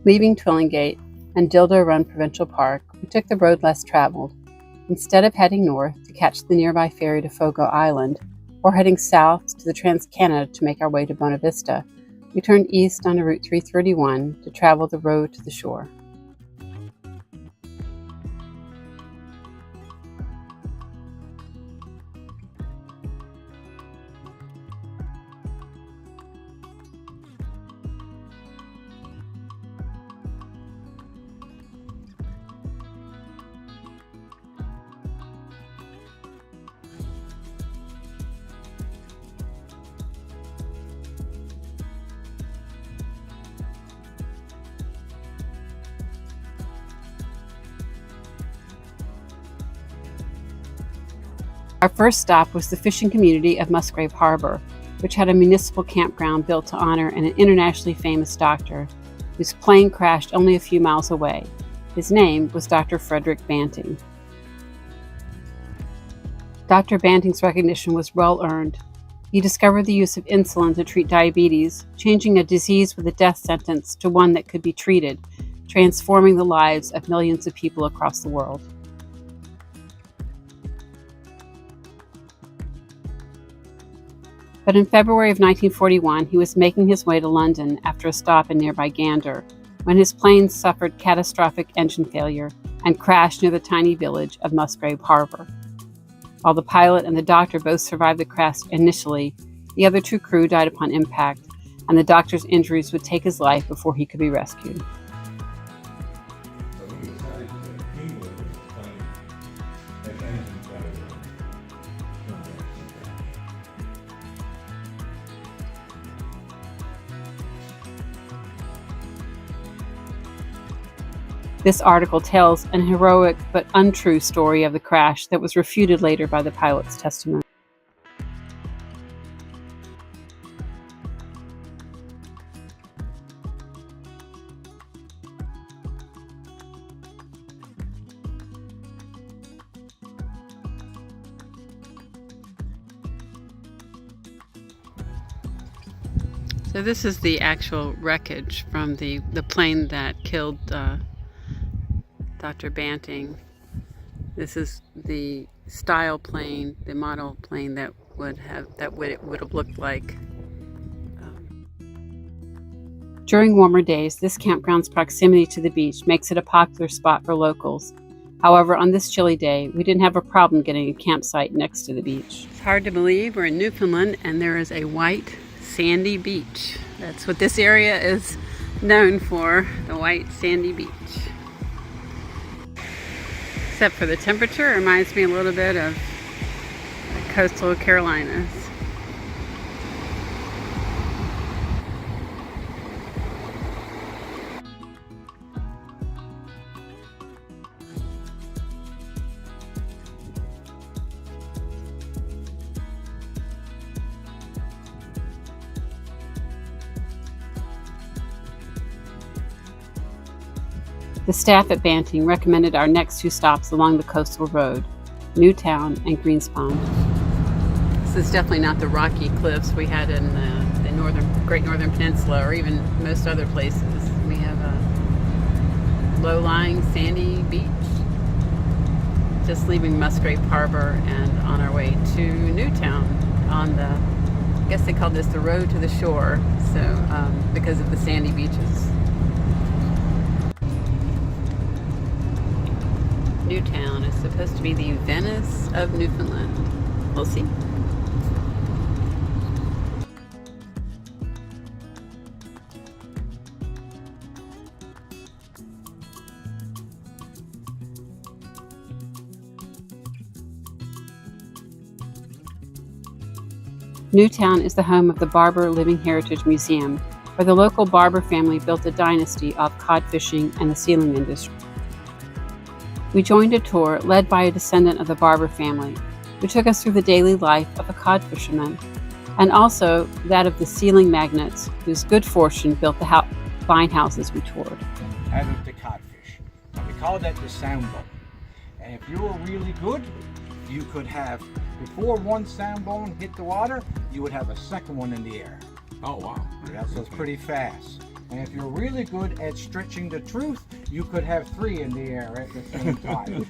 Leaving Twillingate and Dildo Run Provincial Park, we took the road less traveled. Instead of heading north to catch the nearby ferry to Fogo Island, or heading south to the Trans-Canada to make our way to Bona Vista, we turned east onto Route 331 to travel the road to the shore. Our first stop was the fishing community of Musgrave Harbor, which had a municipal campground built to honor an internationally famous doctor whose plane crashed only a few miles away. His name was Dr. Frederick Banting. Dr. Banting's recognition was well earned. He discovered the use of insulin to treat diabetes, changing a disease with a death sentence to one that could be treated, transforming the lives of millions of people across the world. But in February of 1941, he was making his way to London after a stop in nearby Gander, when his plane suffered catastrophic engine failure and crashed near the tiny village of Musgrave Harbor. While the pilot and the doctor both survived the crash initially, the other two crew died upon impact, and the doctor's injuries would take his life before he could be rescued. This article tells an heroic but untrue story of the crash that was refuted later by the pilot's testimony. So this is the actual wreckage from the plane that killed Dr. Banting. This is the style plane, the model plane that would have looked like. During warmer days, this campground's proximity to the beach makes it a popular spot for locals. However, on this chilly day, we didn't have a problem getting a campsite next to the beach. It's hard to believe we're in Newfoundland and there is a white sandy beach. That's what this area is known for, the white sandy beach. Except for the temperature, it reminds me a little bit of the coastal Carolinas. The staff at Banting recommended our next two stops along the coastal road, Newtown and Greenspond. This is definitely not the rocky cliffs we had in the Great Northern Peninsula or even most other places. We have a low-lying sandy beach, just leaving Musgrave Harbor and on our way to Newtown on the, I guess they call this the road to the shore, so because of the sandy beaches. Newtown is supposed to be the Venice of Newfoundland. We'll see. Newtown is the home of the Barbour Living Heritage Museum, where the local Barbour family built a dynasty off cod fishing and the sealing industry. We joined a tour led by a descendant of the Barbour family, who took us through the daily life of a cod fisherman, and also that of the sealing magnates whose good fortune built the fine houses we toured. Out of the codfish. We call that the sound bone. And if you were really good, you could have, before one sound bone hit the water, you would have a second one in the air. Oh, wow. Yeah, so it's pretty fast. And if you're really good at stretching the truth, you could have 3 in the air at the same time.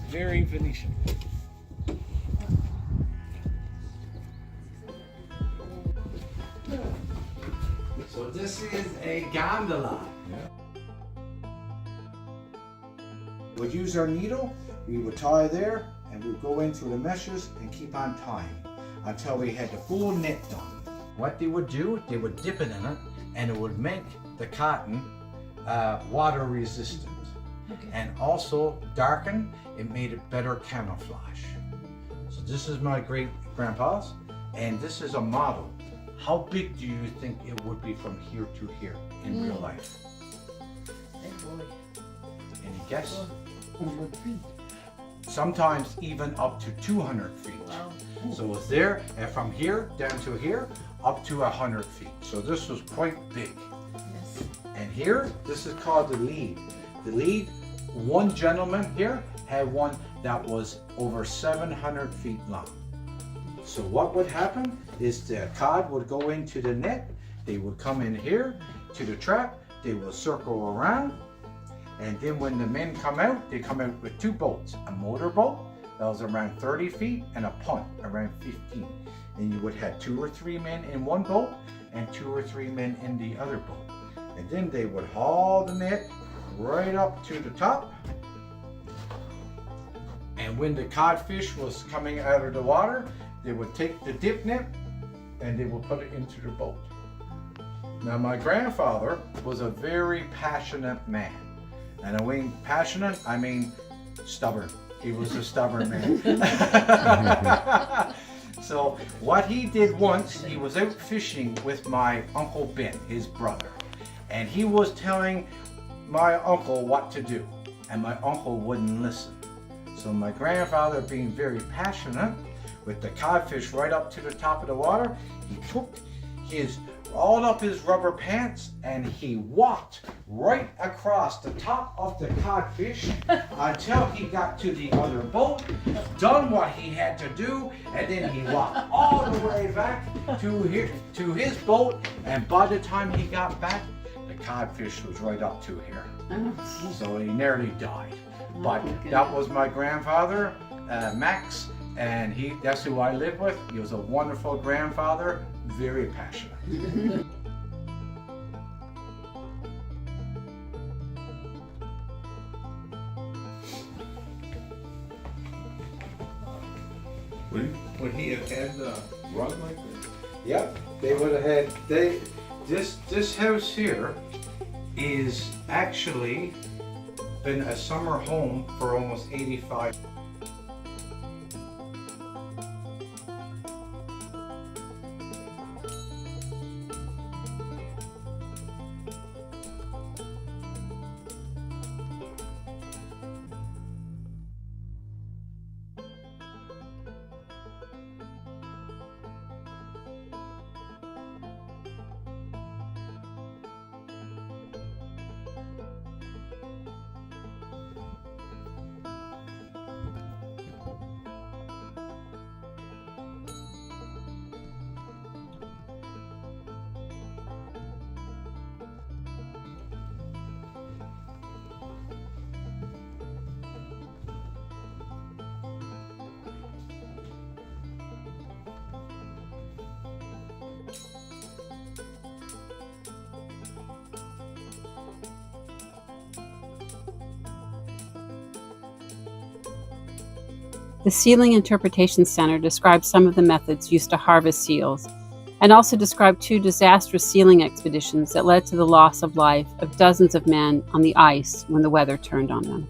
Very Venetian. So this is a gondola. We'd use our needle, we would tie there, and we'd go in through the meshes and keep on tying until we had the full knit done. What they would do, they would dip it in it, and it would make the cotton water resistant. Okay. And also darken, it made it better camouflage. So this is my great grandpa's, and this is a model. How big do you think it would be from here to here in real life? Any guess? 100 feet. Sometimes even up to 200 feet. Wow. So it's there, and from here down to here, up to 100 feet. So this was quite big. Yes. And here, this is called the lead. The lead, one gentleman here had one that was over 700 feet long. So what would happen is the cod would go into the net, they would come in here to the trap, they will circle around, and then when the men come out, they come out with 2 boats, a motor boat that was around 30 feet and a punt around 15. And you would have 2 or 3 men in one boat and 2 or 3 men in the other boat. And then they would haul the net right up to the top. And when the codfish was coming out of the water, they would take the dip net and they would put it into the boat. Now my grandfather was a very passionate man. And I mean passionate, I mean stubborn. He was a stubborn man. So what he did once, he was out fishing with my Uncle Ben, his brother. And he was telling my uncle what to do. And my uncle wouldn't listen. So my grandfather, being very passionate, with the codfish right up to the top of the water, he took rolled up his rubber pants and he walked right across the top of the codfish until he got to the other boat, done what he had to do, and then he walked all the way back to his boat, and by the time he got back, the codfish was right up to here. So he nearly died. But that was my grandfather, Max, and that's who I lived with. He was a wonderful grandfather, very passionate. Would he have had the rug like this? Yep, they would have had, this house here is actually been a summer home for almost 85. The Sealing Interpretation Center describes some of the methods used to harvest seals, and also described 2 disastrous sealing expeditions that led to the loss of life of dozens of men on the ice when the weather turned on them.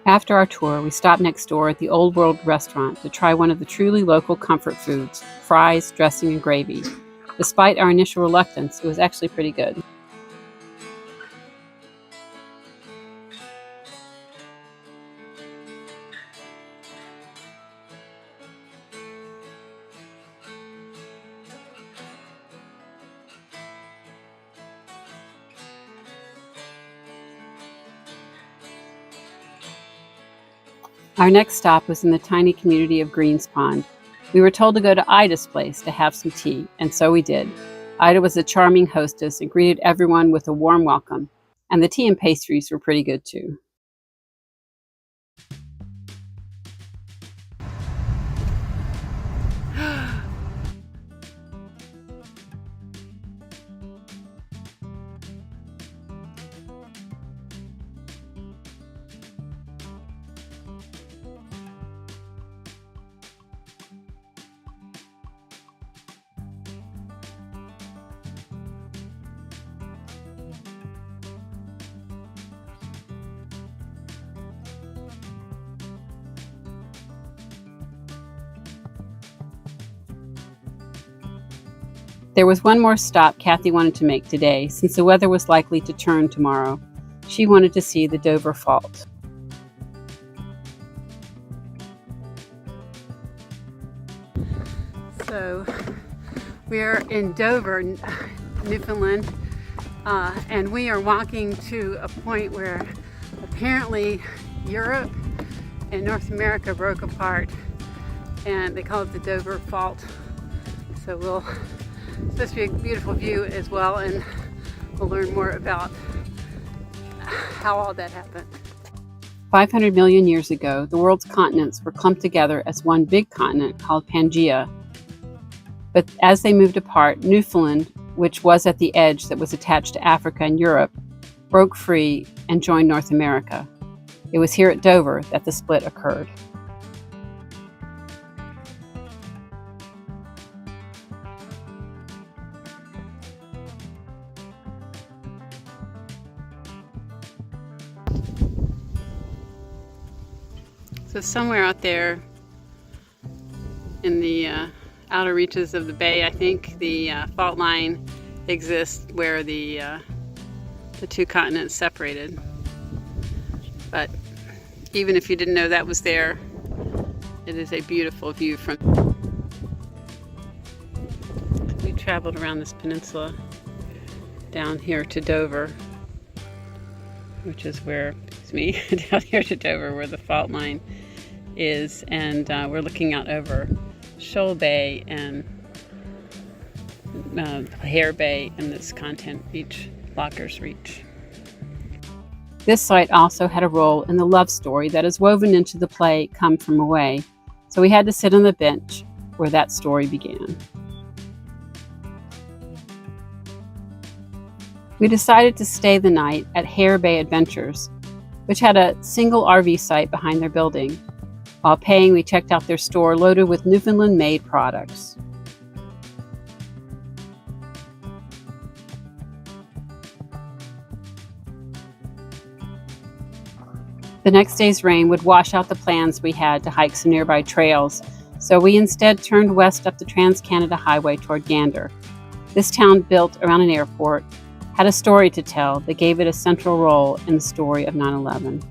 After our tour, we stopped next door at the Old World restaurant to try one of the truly local comfort foods, fries, dressing, and gravy. Despite our initial reluctance, it was actually pretty good. Our next stop was in the tiny community of Greenspond. We were told to go to Ida's place to have some tea, and so we did. Ida was a charming hostess and greeted everyone with a warm welcome, and the tea and pastries were pretty good too. There was one more stop Kathy wanted to make today, since the weather was likely to turn tomorrow. She wanted to see the Dover Fault. So we are in Dover, Newfoundland, and we are walking to a point where apparently Europe and North America broke apart, and they call it the Dover Fault. So it's supposed to be a beautiful view as well, and we'll learn more about how all that happened. 500 million years ago, the world's continents were clumped together as one big continent called Pangaea. But as they moved apart, Newfoundland, which was at the edge that was attached to Africa and Europe, broke free and joined North America. It was here at Dover that the split occurred. So somewhere out there in the outer reaches of the bay, I think the fault line exists where the two continents separated. But even if you didn't know that was there, it is a beautiful view from. We traveled around this peninsula down here to Dover, which is where, down here to Dover where the fault line is, and we're looking out over Shoal Bay and Hare Bay and this Content Beach, Lockers Reach. This site also had a role in the love story that is woven into the play Come From Away, so we had to sit on the bench where that story began. We decided to stay the night at Hare Bay Adventures, which had a single RV site behind their building. While paying, we checked out their store loaded with Newfoundland-made products. The next day's rain would wash out the plans we had to hike some nearby trails, so we instead turned west up the Trans-Canada Highway toward Gander. This town, built around an airport, had a story to tell that gave it a central role in the story of 9/11.